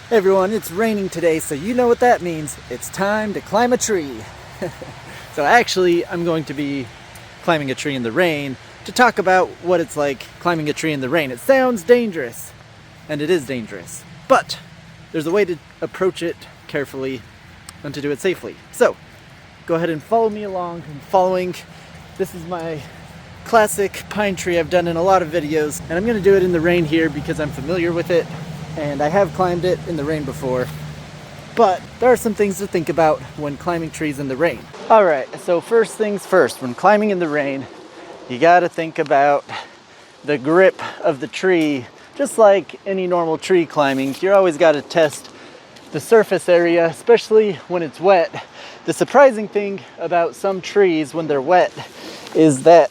Hey everyone, it's raining today, so you know what that means. It's time to climb a tree. So actually, I'm going to be climbing a tree in the rain to talk about what it's like climbing a tree in the rain. It sounds dangerous, and it is dangerous, but there's a way to approach it carefully and to do it safely. So, go ahead and follow me along. I'm following. This is my classic pine tree I've done in a lot of videos, and I'm going to do it in the rain here because I'm familiar with it. And I have climbed it in the rain before, but there are some things to think about when climbing trees in the rain. All right, so first things first, when climbing in the rain, you gotta think about the grip of the tree. Just like any normal tree climbing, you always gotta test the surface area, especially when it's wet. The surprising thing about some trees when they're wet is that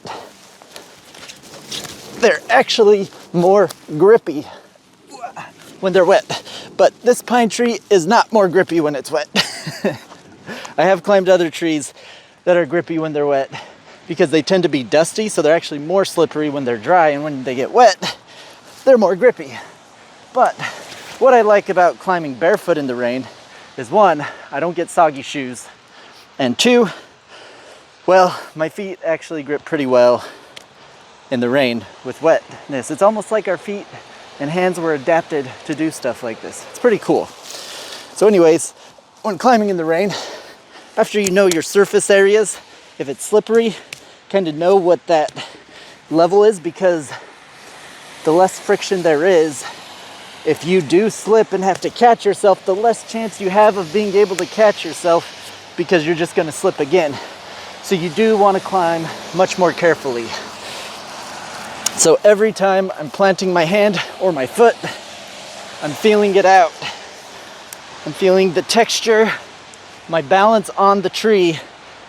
they're actually more grippy when they're wet, but this pine tree is not more grippy when it's wet. I have climbed other trees that are grippy when they're wet because they tend to be dusty, so they're actually more slippery when they're dry, and when they get wet, they're more grippy. But what I like about climbing barefoot in the rain is, one, I don't get soggy shoes, and two, well, my feet actually grip pretty well in the rain with wetness. It's almost like our feet and hands were adapted to do stuff like this. It's pretty cool. So anyways, when climbing in the rain, after you know your surface areas, if it's slippery, kind of know what that level is, because the less friction there is, if you do slip and have to catch yourself, the less chance you have of being able to catch yourself because you're just gonna slip again. So you do wanna climb much more carefully. So every time I'm planting my hand or my foot, I'm feeling it out. I'm feeling the texture, my balance on the tree,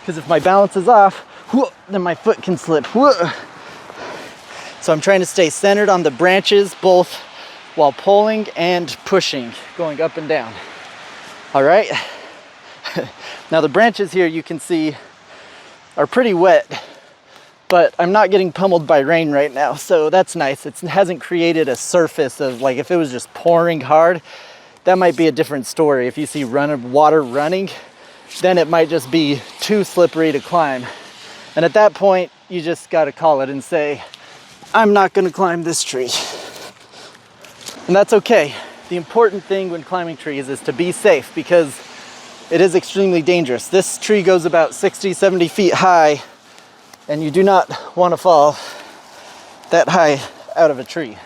because if my balance is off, then my foot can slip. So I'm trying to stay centered on the branches, both while pulling and pushing, going up and down. All right. Now the branches here, you can see, are pretty wet, but I'm not getting pummeled by rain right now, so that's nice. It hasn't created a surface of, like, if it was just pouring hard, that might be a different story. If you see water running, then it might just be too slippery to climb. And at that point, you just gotta call it and say, I'm not gonna climb this tree. And that's okay. The important thing when climbing trees is to be safe, because it is extremely dangerous. This tree goes about 60, 70 feet high, and you do not want to fall that high out of a tree.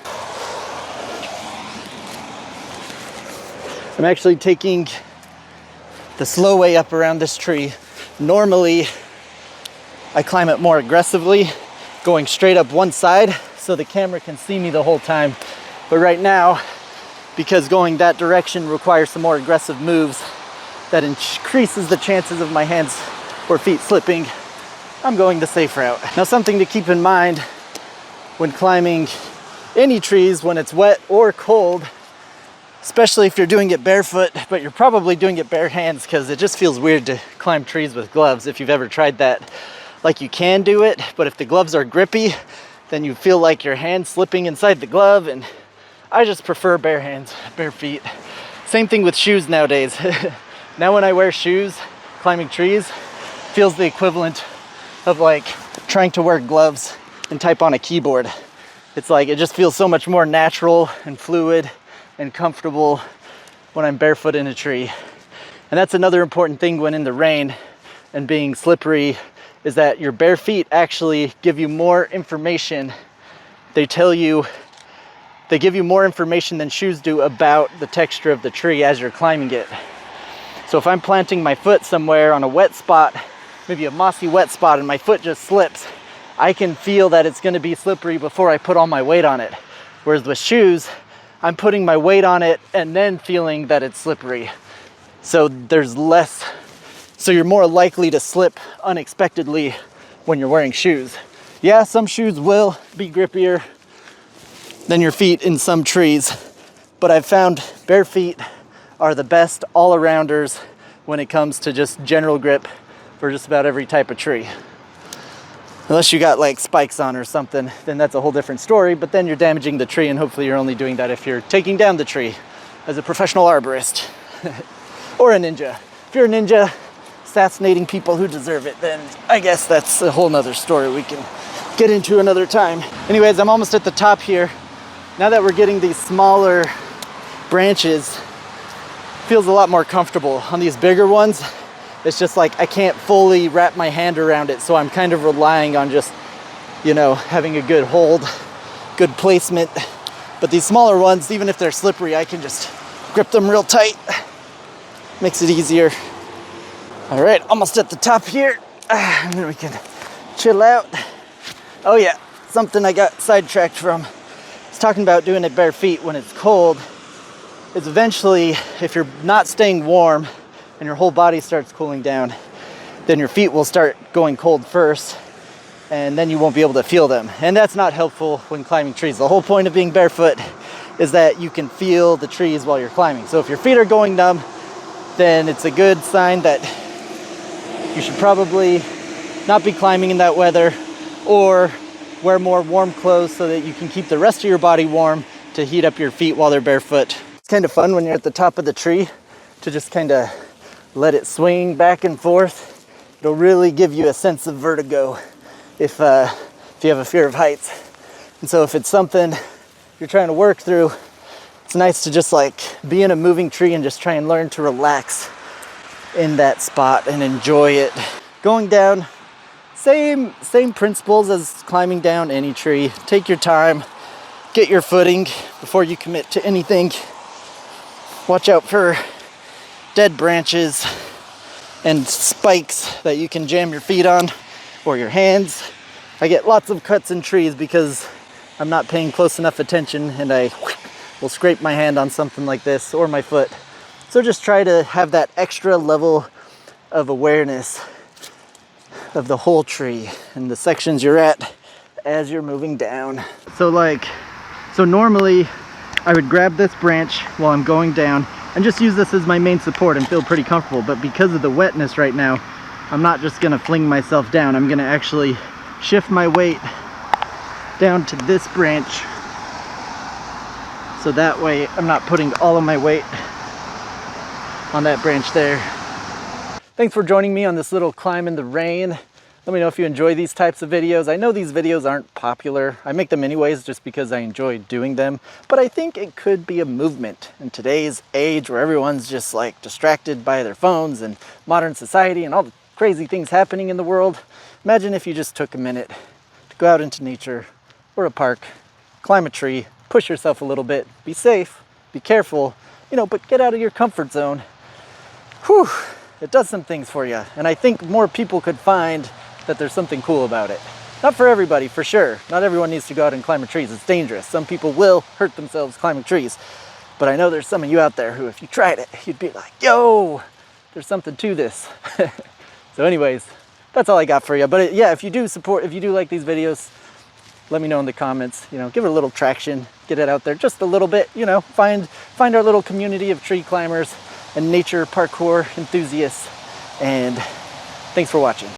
I'm actually taking the slow way up around this tree. Normally, I climb it more aggressively, going straight up one side so the camera can see me the whole time. But right now, because going that direction requires some more aggressive moves, that increases the chances of my hands or feet slipping, I'm going the safe route. Now, something to keep in mind when climbing any trees when it's wet or cold, especially if you're doing it barefoot, but you're probably doing it bare hands because it just feels weird to climb trees with gloves if you've ever tried that. Like, you can do it, but if the gloves are grippy, then you feel like your hand slipping inside the glove, and I just prefer bare hands, bare feet. Same thing with shoes nowadays. Now when I wear shoes, climbing trees feels the equivalent of like trying to wear gloves and type on a keyboard. It's like, it just feels so much more natural and fluid and comfortable when I'm barefoot in a tree. And that's another important thing when in the rain and being slippery, is that your bare feet actually give you more information. They give you more information than shoes do about the texture of the tree as you're climbing it. So if I'm planting my foot somewhere on a wet spot, maybe a mossy wet spot, and my foot just slips, I can feel that it's gonna be slippery before I put all my weight on it. Whereas with shoes, I'm putting my weight on it and then feeling that it's slippery. So you're more likely to slip unexpectedly when you're wearing shoes. Yeah, some shoes will be grippier than your feet in some trees, but I've found bare feet are the best all-arounders when it comes to just general grip for just about every type of tree. Unless you got like spikes on or something, then that's a whole different story, but then you're damaging the tree, and hopefully you're only doing that if you're taking down the tree, as a professional arborist or a ninja. If you're a ninja assassinating people who deserve it, then I guess that's a whole nother story we can get into another time. Anyways, I'm almost at the top here. Now that we're getting these smaller branches, it feels a lot more comfortable. On these bigger ones, it's just like I can't fully wrap my hand around it, so I'm kind of relying on just, you know, having a good hold, good placement. But these smaller ones, even if they're slippery, I can just grip them real tight. Makes it easier. All right, almost at the top here. And then we can chill out. Oh yeah, something I got sidetracked from. I was talking about doing it bare feet when it's cold. Is eventually, if you're not staying warm and your whole body starts cooling down, then your feet will start going cold first, and then you won't be able to feel them. And that's not helpful when climbing trees. The whole point of being barefoot is that you can feel the trees while you're climbing. So if your feet are going numb, then it's a good sign that you should probably not be climbing in that weather, or wear more warm clothes so that you can keep the rest of your body warm to heat up your feet while they're barefoot. It's kind of fun when you're at the top of the tree to just kind of let it swing back and forth. It'll really give you a sense of vertigo if you have a fear of heights. And so if it's something you're trying to work through, it's nice to just like be in a moving tree and just try and learn to relax in that spot and enjoy it. Going down, same principles as climbing down any tree. Take your time, get your footing before you commit to anything. Watch out for dead branches and spikes that you can jam your feet on or your hands. I get lots of cuts in trees because I'm not paying close enough attention, and I will scrape my hand on something like this or my foot. So just try to have that extra level of awareness of the whole tree and the sections you're at as you're moving down. So normally I would grab this branch while I'm going down and just use this as my main support and feel pretty comfortable. But because of the wetness right now, I'm not just gonna fling myself down. I'm gonna actually shift my weight down to this branch, so that way I'm not putting all of my weight on that branch there. Thanks for joining me on this little climb in the rain. Let me know if you enjoy these types of videos. I know these videos aren't popular. I make them anyways just because I enjoy doing them, but I think it could be a movement in today's age where everyone's just like distracted by their phones and modern society and all the crazy things happening in the world. Imagine if you just took a minute to go out into nature or a park, climb a tree, push yourself a little bit, be safe, be careful, you know, but get out of your comfort zone. Whew, it does some things for you. And I think more people could find that there's something cool about it. Not for everybody, for sure. Not everyone needs to go out and climb trees. It's dangerous. Some people will hurt themselves climbing trees. But I know there's some of you out there who, if you tried it, you'd be like, yo, there's something to this. So anyways, that's all I got for you. But yeah, if you do like these videos, let me know in the comments. You know, give it a little traction, get it out there just a little bit. You know, find our little community of tree climbers and nature parkour enthusiasts. And thanks for watching.